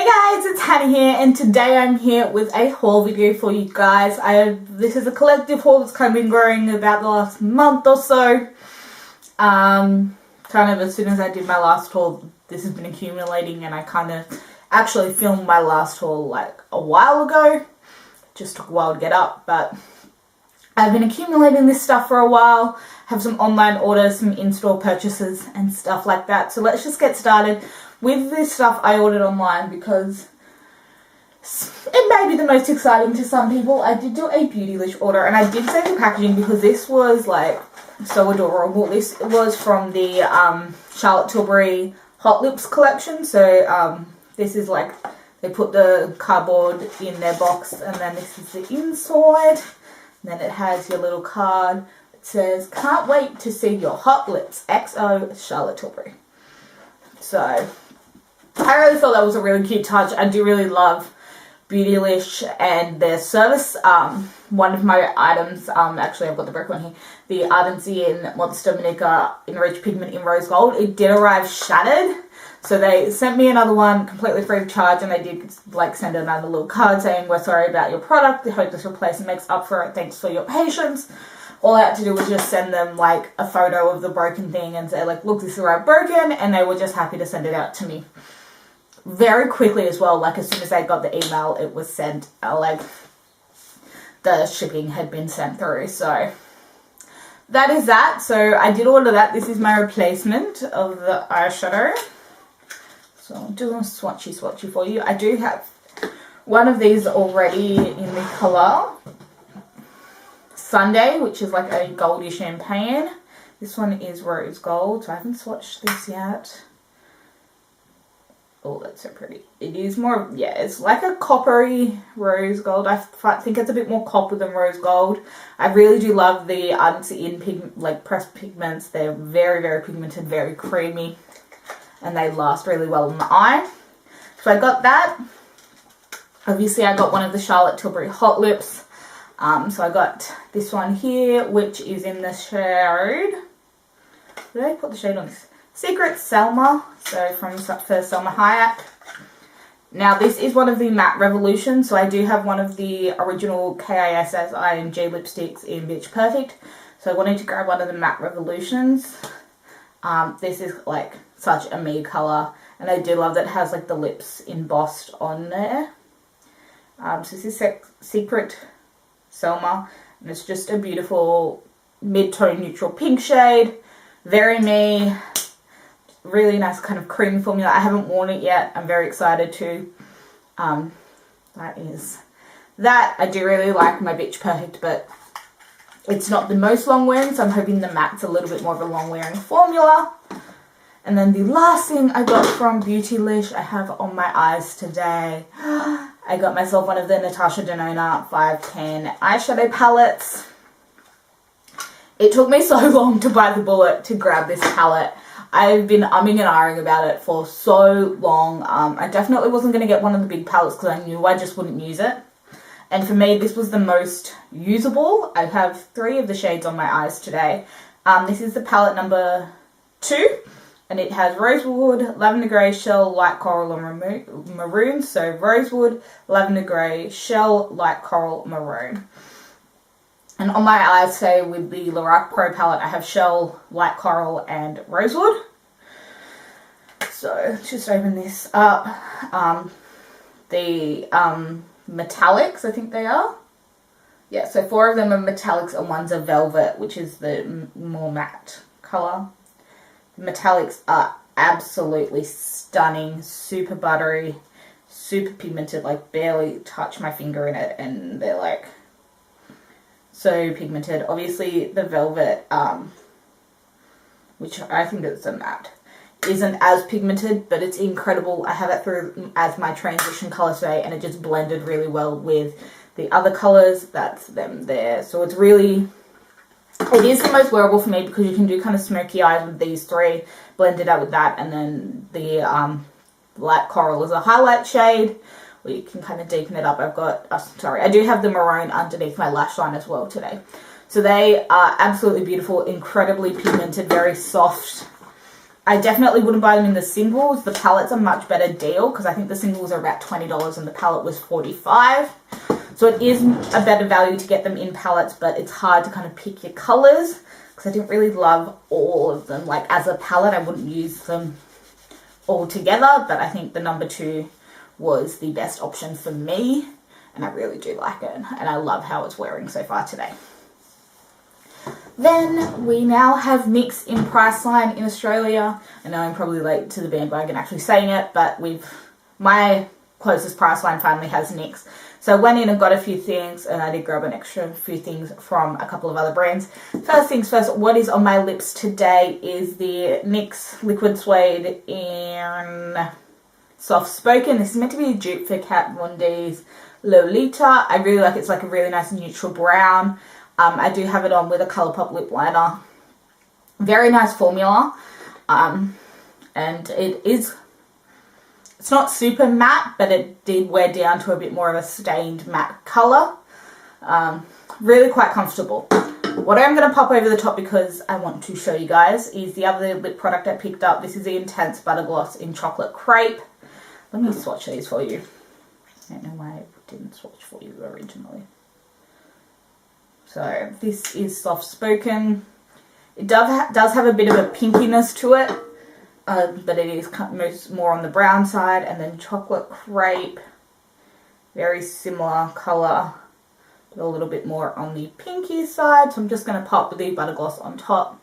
Hey guys, it's Hannah here, and today I'm here with a haul video for you guys. This is a collective haul that's kind of been growing about the last month or so. Kind of as soon as I did my last haul, this has been accumulating, and I kind of actually filmed my last haul like a while ago. It just took a while to get up, but I've been accumulating this stuff for a while. Have some online orders, some in-store purchases and stuff like that. So let's just get started with this stuff I ordered online because it may be the most exciting to some people. I did do a Beautylish order, and I did save the packaging because this was like so adorable. This was from the Charlotte Tilbury Hot Lips collection. So this is like, they put the cardboard in their box, and then this is the inside. And then it has your little card. It says, "Can't wait to see your hot lips, XO Charlotte Tilbury." So I really thought that was a really cute touch. I do really love Beautylish and their service. One of my items, actually I've got the brick one here, the Ardency in Monster Manica Enriched Pigment in Rose Gold. It did arrive shattered. So they sent me another one completely free of charge, and they did like send another little card saying, "We're sorry about your product. We hope this replacement makes up for it. Thanks for your patience." All I had to do was just send them like a photo of the broken thing and say like, "Look, this arrived broken," and they were just happy to send it out to me very quickly as well. Like as soon as I got the email, it was sent, like the shipping had been sent through. So that is that. So I did order that. This is my replacement of the eyeshadow. So I'll do a swatchy for you. I do have one of these already in the colour Sunday, which is like a goldy champagne. This one is rose gold, so I haven't swatched this yet. Oh, that's so pretty. It is more, yeah, it's like a coppery rose gold. I think it's a bit more copper than rose gold. I really do love the Ardency in pigment, like pressed pigments. They're very, very pigmented, very creamy, and they last really well in the eye. So I got that. Obviously, I got one of the Charlotte Tilbury Hot Lips. So I got this one here, which is in the shade. Did I put the shade on this? Secret Selma. So from Selma Hayek. Now this is one of the Matte Revolution. So I do have one of the original KISS IMG lipsticks in Bitch Perfect. So I wanted to grab one of the Matte Revolutions. This is like such a me colour, and I do love that it has like the lips embossed on there. So this is Secret Selma, and it's just a beautiful mid-tone neutral pink shade. Very me. Really nice kind of creamy formula. I haven't worn it yet. I'm very excited to. That is that. I do really like my Bitch Perfect, but it's not the most long wearing, so I'm hoping the matte's a little bit more of a long wearing formula. And then the last thing I got from Beautylish I have on my eyes today. I got myself one of the Natasha Denona 510 eyeshadow palettes. It took me so long to bite the bullet to grab this palette. I've been umming and ahhing about it for so long. I definitely wasn't going to get one of the big palettes because I knew I just wouldn't use it. And for me, this was the most usable. I have 3 of the shades on my eyes today. This is the palette number 2. And it has Rosewood, Lavender Grey, Shell, Light Coral, and Maroon. So Rosewood, Lavender Grey, Shell, Light Coral, Maroon. And on my eyes today with the Lorac Pro palette, I have Shell, Light Coral, and Rosewood. So let's just open this up. The metallics, I think they are. Yeah, so 4 of them are metallics and one's a velvet, which is the more matte colour. The metallics are absolutely stunning, super buttery, super pigmented, like barely touch my finger in it, and they're like so pigmented. Obviously the velvet, which I think is a matte, isn't as pigmented, but it's incredible. I have it through as my transition colour today, and it just blended really well with the other colours. That's them there. So it's really, it is the most wearable for me because you can do kind of smoky eyes with these 3, blended out with that, and then the light coral is a highlight shade where you can kind of deepen it up. I've got, I do have the maroon underneath my lash line as well today. So they are absolutely beautiful, incredibly pigmented, very soft. I definitely wouldn't buy them in the singles. The palettes are much better deal because I think the singles are about $20 and the palette was $45. So it is a better value to get them in palettes, but it's hard to kind of pick your colors because I didn't really love all of them. Like as a palette, I wouldn't use them all together, but I think the number 2 was the best option for me, and I really do like it, and I love how it's wearing so far today. Then we now have NYX in Priceline in Australia. I know I'm probably late to the bandwagon actually saying it, but my closest Priceline family has NYX. So I went in and got a few things, and I did grab an extra few things from a couple of other brands. First things first, what is on my lips today is the NYX Liquid Suede in Soft Spoken. This is meant to be a dupe for Kat Von D's Lolita. I really like it. It's like a really nice neutral brown. I do have it on with a Colourpop lip liner. Very nice formula. And it's not super matte, but it did wear down to a bit more of a stained matte colour. Really quite comfortable. What I'm going to pop over the top because I want to show you guys is the other lip product I picked up. This is the Intense Butter Gloss in Chocolate Crepe. Let me swatch these for you. I don't know why I didn't swatch for you originally. So this is Soft Spoken. It does have a bit of a pinkiness to it, but it is more on the brown side. And then Chocolate Crepe, very similar colour, but a little bit more on the pinky side. So I'm just going to pop the butter gloss on top.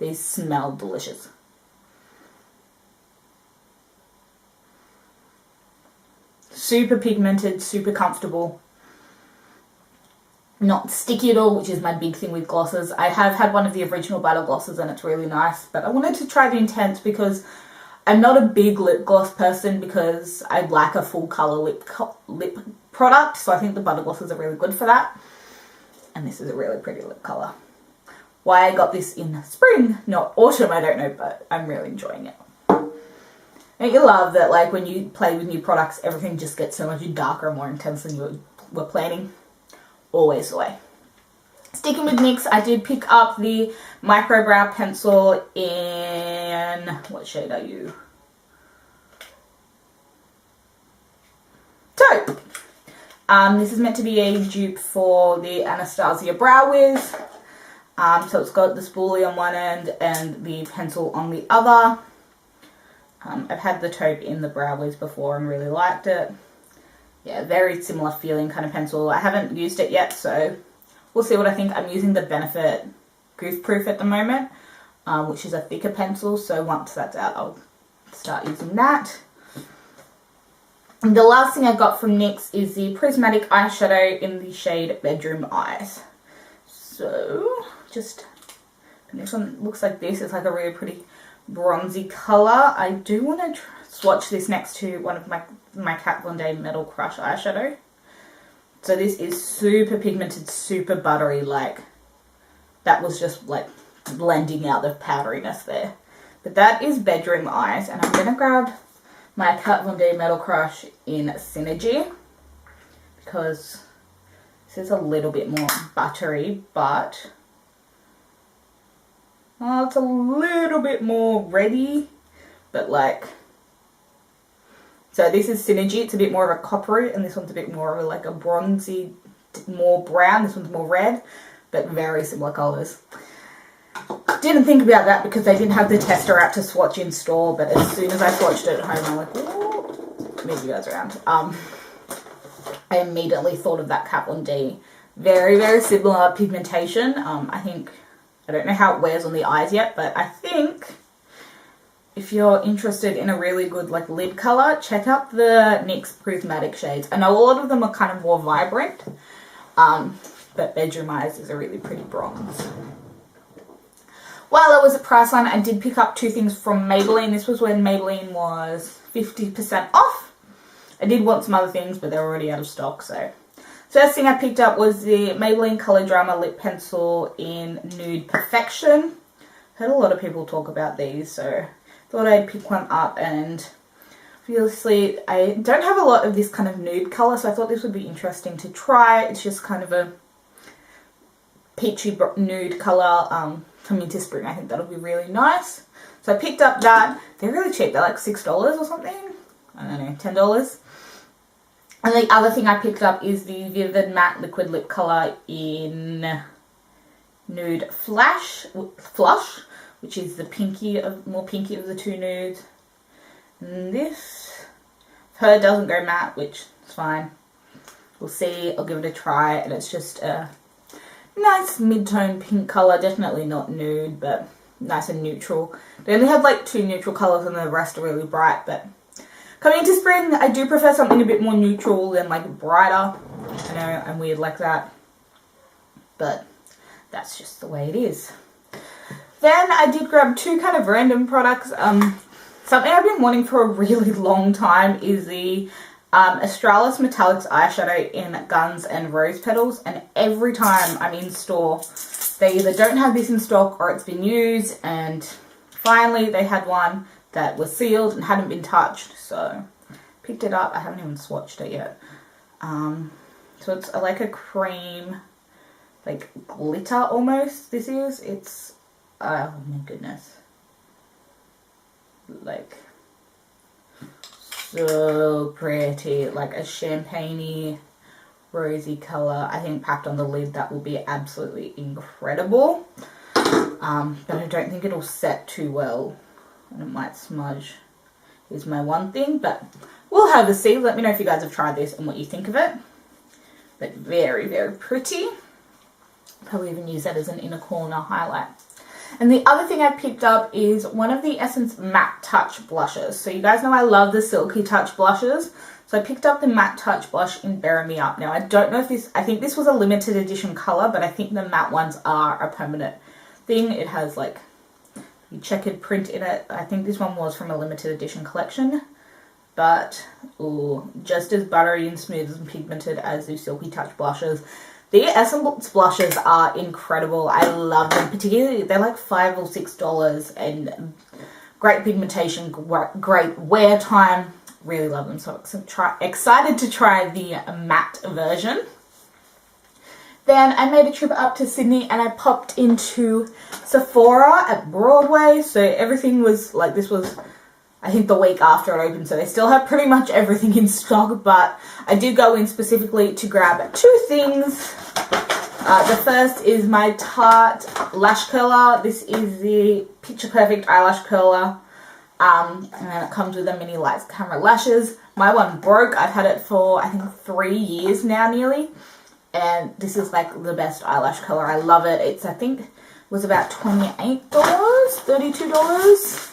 These smell delicious. Super pigmented, super comfortable. Not sticky at all, which is my big thing with glosses. I have had one of the original butter glosses and it's really nice, but I wanted to try the Intense because I'm not a big lip gloss person because I like a full colour lip product, so I think the butter glosses are really good for that. And this is a really pretty lip colour. Why I got this in spring, not autumn, I don't know, but I'm really enjoying it. Don't you love that, like, when you play with new products, everything just gets so much darker and more intense than you were planning? Always the way. Sticking with NYX, I did pick up the Micro Brow Pencil in... what shade are you? Taupe. This is meant to be a dupe for the Anastasia Brow Wiz. So it's got the spoolie on one end and the pencil on the other. I've had the taupe in the Brow Wiz before and really liked it. Yeah, very similar feeling kind of pencil. I haven't used it yet, so we'll see what I think. I'm using the Benefit Goof Proof at the moment, which is a thicker pencil. So once that's out, I'll start using that. And the last thing I got from NYX is the Prismatic Eyeshadow in the shade Bedroom Eyes. So, this one looks like this. It's like a really pretty bronzy colour. I do want to swatch this next to one of my Kat Von D Metal Crush eyeshadow. So this is super pigmented, super buttery, like that was just like blending out the powderiness there. But that is Bedroom Eyes, and I'm going to grab my Kat Von D Metal Crush in Synergy because this is a little bit more buttery, but it's a little bit more reddy, but like, so this is Synergy. It's a bit more of a coppery, and this one's a bit more of like a bronzy, more brown. This one's more red, but very similar colours. Didn't think about that because they didn't have the tester out to swatch in store, but as soon as I swatched it at home, I'm like, ooh, move you guys around. I immediately thought of that Kat Von D. Very, very similar pigmentation. I don't know how it wears on the eyes yet, but I think if you're interested in a really good like lid colour, check out the NYX Prismatic shades. I know a lot of them are kind of more vibrant, but Bedroom Eyes is a really pretty bronze. While I was at Priceline, I did pick up two things from Maybelline. This was when Maybelline was 50% off. I did want some other things, but they're already out of stock, so... First thing I picked up was the Maybelline Color Drama Lip Pencil in Nude Perfection. Heard a lot of people talk about these, so thought I'd pick one up. And obviously I don't have a lot of this kind of nude colour, so I thought this would be interesting to try. It's just kind of a peachy nude colour, come into spring. I think that'll be really nice. So I picked up that. They're really cheap. They're like $6 or something. I don't know, $10. And the other thing I picked up is the Vivid Matte Liquid Lip Colour in Nude Flush, which is the more pinky of the two nudes. And this, her doesn't go matte, which is fine. We'll see. I'll give it a try. And it's just a nice mid-tone pink colour. Definitely not nude, but nice and neutral. They only have like 2 neutral colours and the rest are really bright, but coming into spring, I do prefer something a bit more neutral than like brighter. I know I'm weird like that, but that's just the way it is. Then I did grab 2 kind of random products. Something I've been wanting for a really long time is the Australis Metallics eyeshadow in Guns and Rose Petals, and every time I'm in store, they either don't have this in stock or it's been used, and finally they had one that was sealed and hadn't been touched, so picked it up. I haven't even swatched it yet. So it's like a cream, like glitter almost. This is, it's, oh my goodness, like so pretty, like a champagne-y rosy colour. I think packed on the lid that will be absolutely incredible, but I don't think it'll set too well and it might smudge is my one thing, but we'll have a see. Let me know if you guys have tried this and what you think of it. But very, very pretty. Probably even use that as an inner corner highlight. And the other thing I picked up is one of the Essence Matte Touch blushes. So you guys know I love the Silky Touch blushes. So I picked up the Matte Touch blush in Bury Me Up. Now I don't know if this, I think this was a limited edition colour, but I think the matte ones are a permanent thing. It has like the checkered print in it. I think this one was from a limited edition collection. But ooh, just as buttery and smooth and pigmented as the Silky Touch blushes. The Essence blushes are incredible. I love them. Particularly, they're like $5 or $6 and great pigmentation, great wear time. Really love them. So excited to try the matte version. Then I made a trip up to Sydney and I popped into Sephora at Broadway. So everything was like, this was, I think, the week after it opened. So they still have pretty much everything in stock. But I did go in specifically to grab 2 things. The first is my Tarte Lash Curler. This is the Picture Perfect Eyelash Curler. And then it comes with a mini lights camera lashes. My one broke. I've had it for, I think, 3 years now nearly. And this is like the best eyelash color. I love it. It's, I think, was about $28, $32,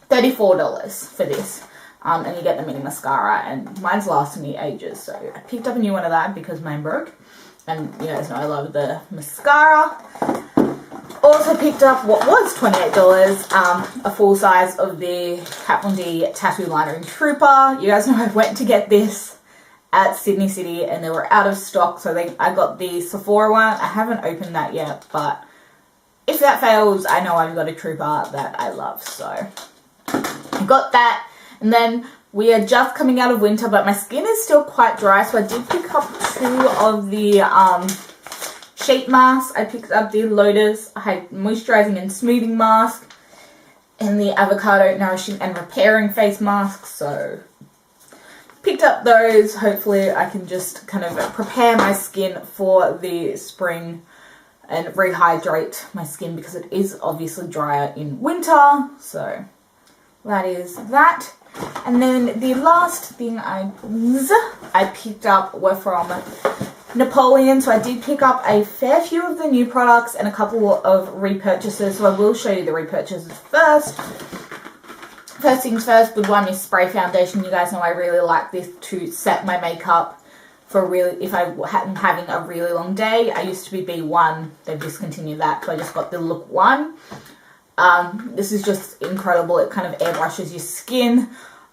$34 for this. And you get the mini mascara, and mine's lasted me ages. So I picked up a new one of that because mine broke. And you guys know I love the mascara. Also picked up what was $28, a full size of the Kat Von D Tattoo Liner in Trooper. You guys know I went to get this at Sydney City and they were out of stock, so I got the Sephora one. I haven't opened that yet, but if that fails, I know I've got a Trooper that I love, so I got that. And then we are just coming out of winter, but my skin is still quite dry, so I did pick up 2 of the sheet masks. I picked up the Lotus Moisturizing and Smoothing Mask and the Avocado Nourishing and Repairing Face Mask, so picked up those. Hopefully I can just kind of prepare my skin for the spring and rehydrate my skin because it is obviously drier in winter. So that is that. And then the last thing I picked up were from Napoleon. So I did pick up a fair few of the new products and a couple of repurchases. So I will show you the repurchases first. First things first, the one is spray foundation. You guys know I really like this to set my makeup for really, if I'm having a really long day. I used to be B1, they've discontinued that, so I just got the Look 1. This is just incredible. It kind of airbrushes your skin.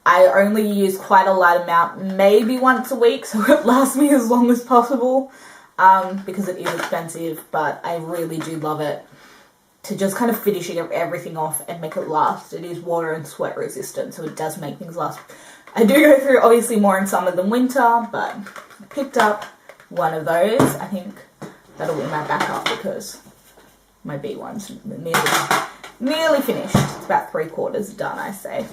I only use quite a light amount, maybe once a week, so it lasts me as long as possible because it is expensive, but I really do love it to just kind of finish everything off and make it last. It is water and sweat resistant, so it does make things last. I do go through obviously more in summer than winter, but I picked up one of those. I think that'll be my backup because my B1's nearly finished. It's about 3/4 done, I say.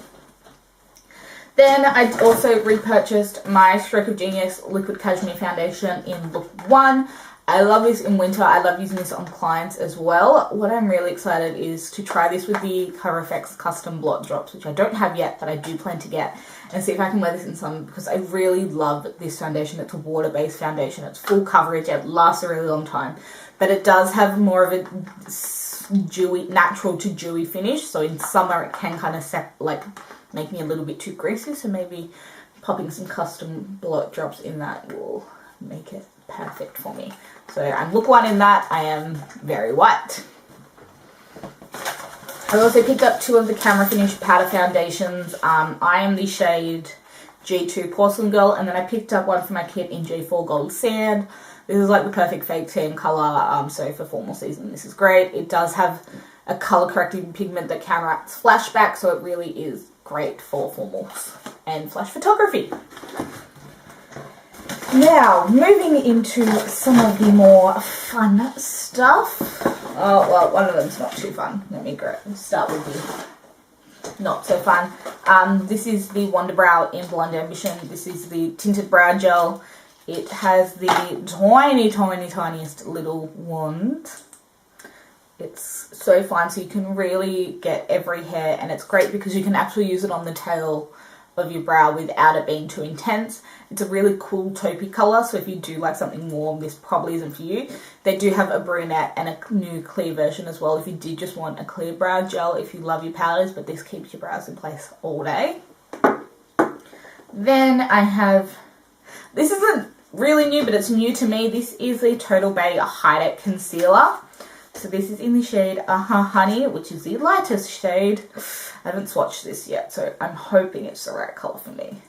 Then I also repurchased my Stroke of Genius Liquid Cashmere Foundation in look 1. I love this in winter. I love using this on clients as well. What I'm really excited is to try this with the ColourFX Custom Blot Drops, which I don't have yet, but I do plan to get, and see if I can wear this in summer, because I really love this foundation. It's a water-based foundation. It's full coverage. It lasts a really long time, but it does have more of a dewy, natural to dewy finish. So in summer, it can kind of make me a little bit too greasy. So maybe popping some custom blot drops in that will make it perfect for me. So I'm look 1 in that. I am very white. I also picked up 2 of the Camera Finish powder foundations. I am the shade G2 Porcelain Girl, and then I picked up one for my kit in G4 Gold Sand. This is like the perfect fake tan colour, so for formal season this is great. It does have a colour correcting pigment that counteracts flashback, so it really is great for formals and flash photography. Now, moving into some of the more fun stuff. Oh, well, one of them's not too fun. Let me start with the not so fun. This is the Wonder Brow in Blonde Ambition. This is the tinted brow gel. It has the tiniest little wand. It's so fine, so you can really get every hair, and it's great because you can actually use it on the tail of your brow without it being too intense. It's a really cool taupey colour, so if you do like something warm, this probably isn't for you. They do have a brunette and a new clear version as well if you did just want a clear brow gel if you love your powders, but this keeps your brows in place all day. Then I have, this isn't really new, but it's new to me. This is the Total Bay Hideout Concealer. So this is in the shade Honey, which is the lightest shade. I haven't swatched this yet, so I'm hoping it's the right colour for me.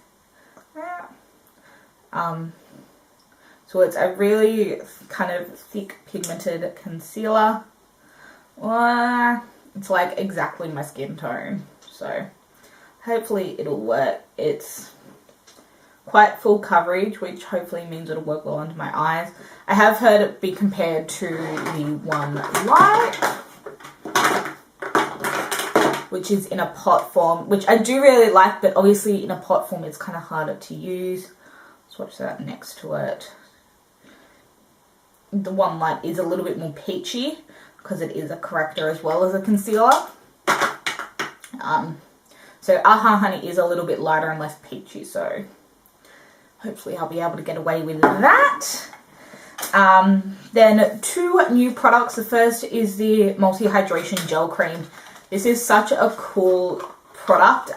So it's a really kind of thick pigmented concealer. It's like exactly my skin tone, so hopefully it'll work. It's quite full coverage, which hopefully means it'll work well under my eyes. I have heard it be compared to the One Light, which is in a pot form, which I do really like, but obviously in a pot form it's kind of harder to use. Swatch that next to it. The One Light is a little bit more peachy because it is a corrector as well as a concealer. So Honey is a little bit lighter and less peachy, so hopefully I'll be able to get away with that. Then 2 new products. The first is the Multi Hydration Gel Cream. This is such a cool product.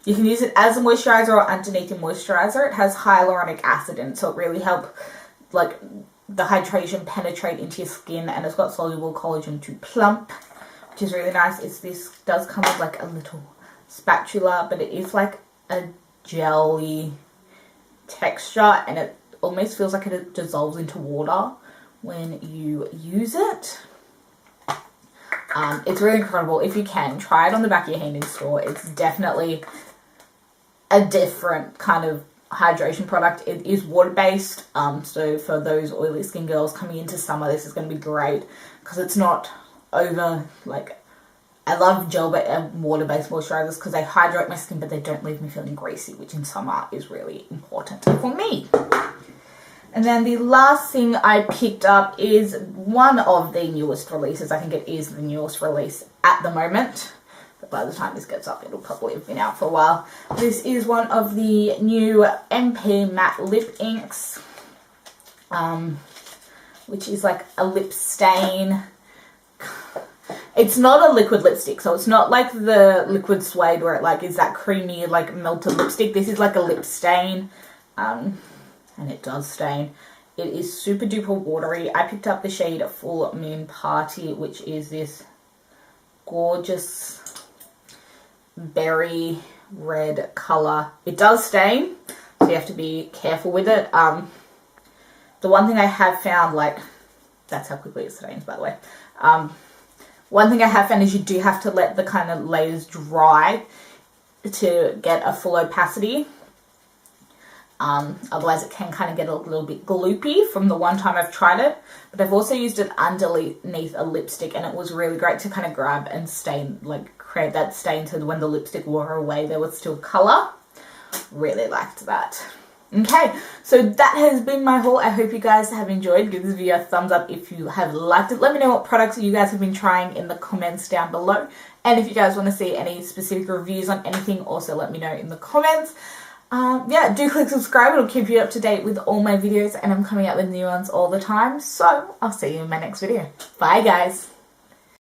You can use it as a moisturizer or underneath your moisturizer. It has hyaluronic acid in it, so it really helps like the hydration penetrate into your skin, and it's got soluble collagen to plump, which is really nice. This does come with like a little spatula, but it is like a jelly texture, and it almost feels like it dissolves into water when you use it. It's really incredible. If you can, try it on the back of your hand in store. It's definitely a different kind of hydration product. It is water-based, so for those oily skin girls coming into summer, this is going to be great because it's not over, like, I love gel water-based moisturizers because they hydrate my skin, but they don't leave me feeling greasy, which in summer is really important for me. And then the last thing I picked up is one of the newest releases. I think it is the newest release at the moment. But by the time this gets up, it'll probably have been out for a while. This is one of the new MP Matte Lip Inks, which is like a lip stain. It's not a liquid lipstick, so it's not like the Liquid Suede where it like is that creamy like melted lipstick. This is like a lip stain, and it does stain. It is super duper watery. I picked up the shade Full Moon Party, which is this gorgeous berry red color. It does stain, so you have to be careful with it. The one thing I have found, like, that's how quickly it stains, by the way. One thing I have found is you do have to let the kind of layers dry to get a full opacity. Otherwise it can kind of get a little bit gloopy from the one time I've tried it. But I've also used it underneath a lipstick, and it was really great to kind of grab and stain, like create that stain so when the lipstick wore away there was still colour. Really liked that. Okay, so that has been my haul. I hope you guys have enjoyed. Give this video a thumbs up if you have liked it. Let me know what products you guys have been trying in the comments down below. And if you guys want to see any specific reviews on anything, also let me know in the comments. Yeah, do click subscribe. It'll keep you up to date with all my videos, and I'm coming out with new ones all the time. So I'll see you in my next video. Bye, guys.